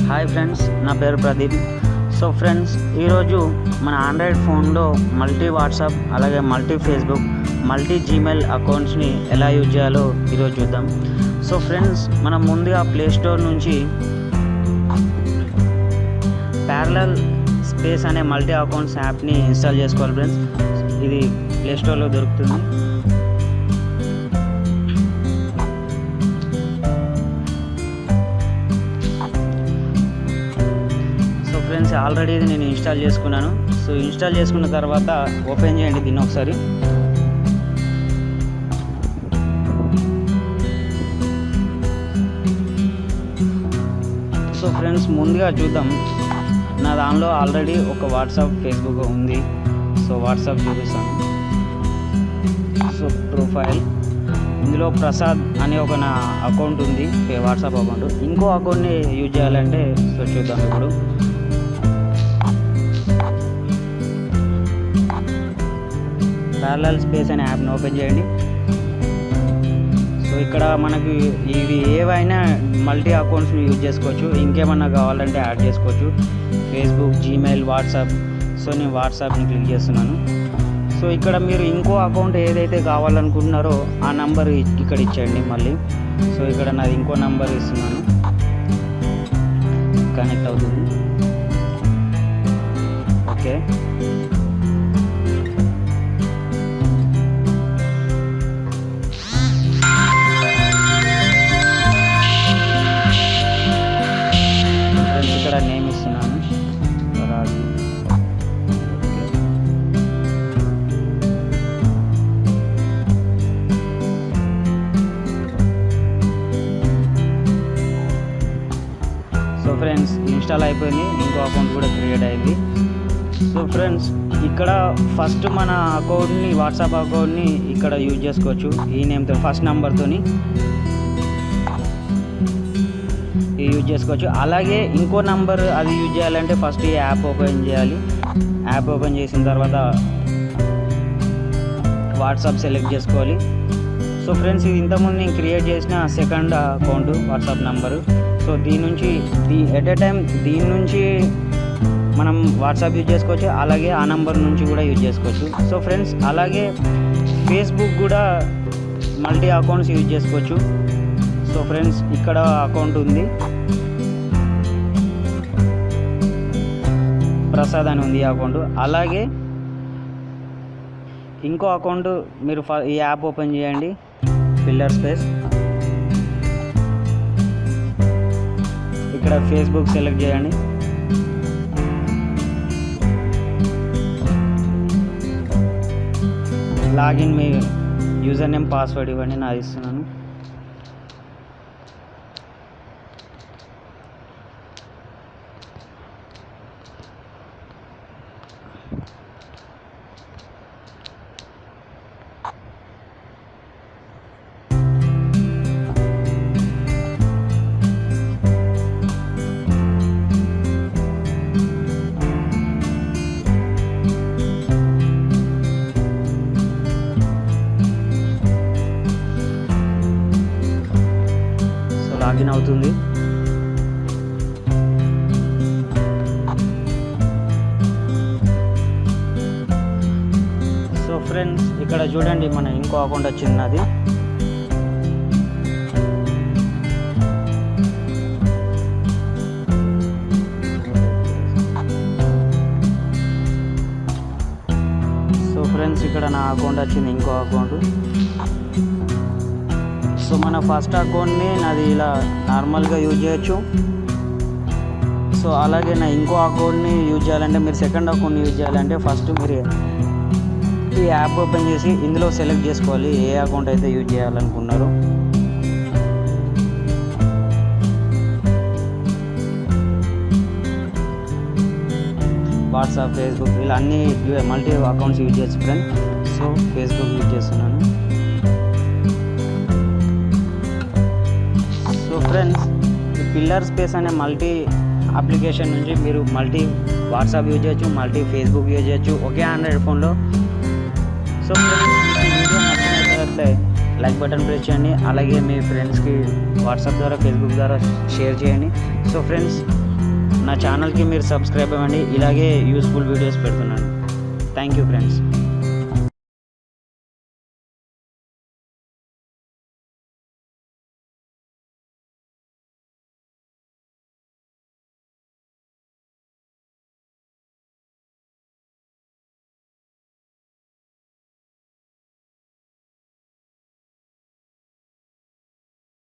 Hi friends, నా పేరు Pradeep. So friends, ఈరోజు మన ఆండ్రాయిడ్ ఫోన్లో మల్టీ వాట్సాప్, అలాగే మల్టీ ఫేస్బుక్, మల్టీ జీమెయిల్ అకౌంట్స్ని ఎలా యూజ్ చేయాలో ఈరోజు చూద్దాం. సో ఫ్రెండ్స్, మనం ముందుగా ప్లేస్టోర్ నుంచి ప్యారలల్ స్పేస్ అనే మల్టీ అకౌంట్స్ యాప్ని ఇన్స్టాల్ చేసుకోవాలి ఫ్రెండ్స్. ఇది ప్లేస్టోర్లో దొరుకుతుంది. ఫ్రెండ్స్, ఆల్రెడీ ఇది నేను ఇన్స్టాల్ చేసుకున్నాను. సో ఇన్స్టాల్ చేసుకున్న తర్వాత ఓపెన్ చేయండి దీన్ని ఒకసారి. సో ఫ్రెండ్స్, ముందుగా చూద్దాం. నా దానిలో ఆల్రెడీ ఒక వాట్సాప్, ఫేస్బుక్ ఉంది. సో వాట్సాప్ చూపిస్తాను. సో ప్రొఫైల్, ఇందులో ప్రసాద్ అనే ఒక నా అకౌంట్ ఉంది, వాట్సాప్ అకౌంట్. ఇంకో అకౌంట్ని యూజ్ చేయాలంటే సో చూద్దాం. ఇప్పుడు ప్యారలల్ స్పేస్ అనే యాప్ని ఓపెన్ చేయండి. సో ఇక్కడ మనకి ఇవి ఏవైనా మల్టీ అకౌంట్స్ని యూజ్ చేసుకోవచ్చు. ఇంకేమన్నా కావాలంటే యాడ్ చేసుకోవచ్చు. Facebook, Gmail, WhatsApp. సో నేను వాట్సాప్ని క్లిక్ చేస్తున్నాను. సో ఇక్కడ మీరు ఇంకో అకౌంట్ ఏదైతే కావాలనుకుంటున్నారో ఆ నంబర్ ఇక్కడ ఇచ్చేయండి మళ్ళీ. సో ఇక్కడ నాది ఇంకో నంబర్ ఇస్తున్నాను, కనెక్ట్ అవుతుంది. ఓకే, ఇక్కడ నేమ్ ఇస్తున్నాను, రాజు. సో ఫ్రెండ్స్, ఇన్స్టాల్ అయిపోయింది. ఇంకో అకౌంట్ కూడా క్రియేట్ అయింది. సో ఫ్రెండ్స్, ఇక్కడ ఫస్ట్ మన అకౌంట్ని, వాట్సాప్ అకౌంట్ని ఇక్కడ యూజ్ చేసుకోవచ్చు. ఈ నేమ్తో, ఫస్ట్ నెంబర్తోని యూజ్ చేసుకోవచ్చు. అలాగే ఇంకో నంబర్ అది యూజ్ చేయాలంటే ఫస్ట్ ఈ యాప్ ఓపెన్ చేయాలి. యాప్ ఓపెన్ చేసిన తర్వాత వాట్సాప్ సెలెక్ట్ చేసుకోవాలి. సో ఫ్రెండ్స్, ఇది ఇంతకుముందు నేను క్రియేట్ చేసిన second account, WhatsApp number. So దీని నుంచి ఎట్ ఏ టైం దీని నుంచి మనం వాట్సాప్ యూజ్ చేసుకోవచ్చు. అలాగే ఆ నంబర్ నుంచి కూడా యూజ్ చేసుకోవచ్చు. సో ఫ్రెండ్స్, అలాగే ఫేస్బుక్ కూడా మల్టీ అకౌంట్స్ యూజ్ చేసుకోవచ్చు. సో ఫ్రెండ్స్, ఇక్కడ అకౌంట్ ఉంది, ప్రసాద్ అని ఉంది అకౌంట్. అలాగే ఇంకో అకౌంట్ మీరు ఈ యాప్ ఓపెన్ చేయండి, పిల్లర్ స్పేస్. ఇక్కడ ఫేస్బుక్ సెలెక్ట్ చేయండి. లాగిన్, మీ యూజర్ నేమ్, పాస్వర్డ్ ఇవ్వండి, నాది ఇస్తున్నాను. లాగిన్ అవుతుంది. సో ఫ్రెండ్స్, ఇక్కడ చూడండి, మన ఇంకో అకౌంట్ వచ్చింది నాది. సో ఫ్రెండ్స్, ఇక్కడ నా అకౌంట్ వచ్చింది, ఇంకో అకౌంట్. సో మన ఫస్ట్ అకౌంట్ని నాది ఇలా నార్మల్గా యూజ్ చేయొచ్చు. సో అలాగే నా ఇంకో అకౌంట్ని యూజ్ చేయాలంటే, మీరు సెకండ్ అకౌంట్ని యూజ్ చేయాలంటే ఫస్ట్ మీరు ఈ యాప్ ఓపెన్ చేసి ఇందులో సెలెక్ట్ చేసుకోవాలి ఏ అకౌంట్ అయితే యూజ్ చేయాలనుకున్నారో. వాట్సాప్, ఫేస్బుక్, ఇలా అన్ని మల్టీ అకౌంట్స్ యూజ్ చేయొచ్చు ఫ్రెండ్. సో ఫేస్బుక్ యూజ్ చేస్తున్నాను. ఫ్రెండ్స్, పిల్లర్ స్పేస్ అనే మల్టీ అప్లికేషన్ నుంచి మీరు మల్టీ వాట్సాప్ యూజ్ చేయొచ్చు, మల్టీ ఫేస్బుక్ యూజ్ చేయొచ్చు ఒకే ఆండ్రాయిడ్ ఫోన్లో. సో ఫ్రెండ్స్, ఈ వీడియో నచ్చినట్లయితే లైక్ బటన్ ప్రెస్ చేయండి. అలాగే మీ ఫ్రెండ్స్కి వాట్సాప్ ద్వారా, ఫేస్బుక్ ద్వారా షేర్ చేయండి. సో ఫ్రెండ్స్, నా ఛానల్కి మీరు సబ్స్క్రైబ్ అవ్వండి. ఇలాగే యూస్ఫుల్ వీడియోస్ పెడుతున్నాను. Thank you friends.